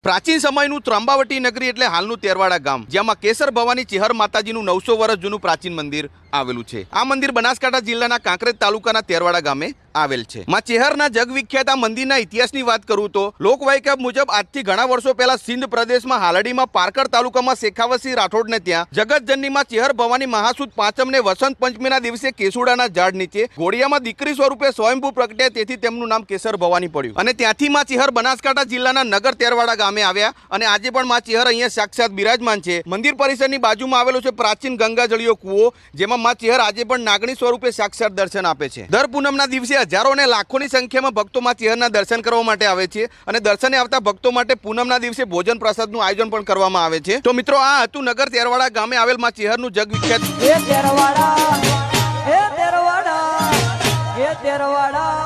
પ્રાચીન સમયનું ત્રંબાવટી નગરી એટલે હાલનું તેરવાડા ગામ, જેમાં કેસર ભવાની ચેહર માતાજીનું 900 વર્ષ જૂનું પ્રાચીન મંદિર આવેલું છે. આ મંદિર બનાસકાંઠા જિલ્લાના કાંકરેજ તાલુકાના તેરવાડા ગામે આવેલ છે. માં ચેહરના જગવિખ્યાત આ મંદિરના ઇતિહાસની વાત કરું તો લોકવાયકા મુજબ આજથી ઘણા વર્ષો પહેલા સિંધ પ્રદેશમાં હાલડીમાં પારકર તાલુકામાં શેખાવતસિંહ રાઠોડને ત્યાં જગતજનની માં ચેહર ભવાની મહાસુદ પાંચમને વસંત પંચમીના દિવસે કેસુડાના ઝાડ નીચે ઘોડિયામાં દીકરી સ્વરૂપે સ્વયંભૂ પ્રગટ્યા, તેથી તેમનું નામ કેસર ભવાની પડ્યું અને ત્યાંથી માં ચેહર બનાસકાંઠા જિલ્લાના નગર તેરવાડા ગામે આવ્યા અને આજે પણ માં ચેહર અહીંયા સાક્ષાત બિરાજમાન છે. મંદિર પરિસરની બાજુમાં આવેલો છે પ્રાચીન ગંગાજળીયો કૂવો, જેમાં માં ચેહર આજે પણ નાગણી સ્વરૂપે સાક્ષાત દર્શન આપે છે. દર પૂનમના દિવસે હજારો અને લાખોની સંખ્યામાં ભક્તો માં ચેહરના દર્શન કરવા માટે આવે છે અને દર્શને આવતા ભક્તો માટે પૂનમના દિવસે ભોજન પ્રસાદનું આયોજન પણ કરવામાં આવે છે. તો મિત્રો, આ હતું નગર તેરવાડા ગામે આવેલ માં ચેહરનું જગવિખ્યાત તેરવાડા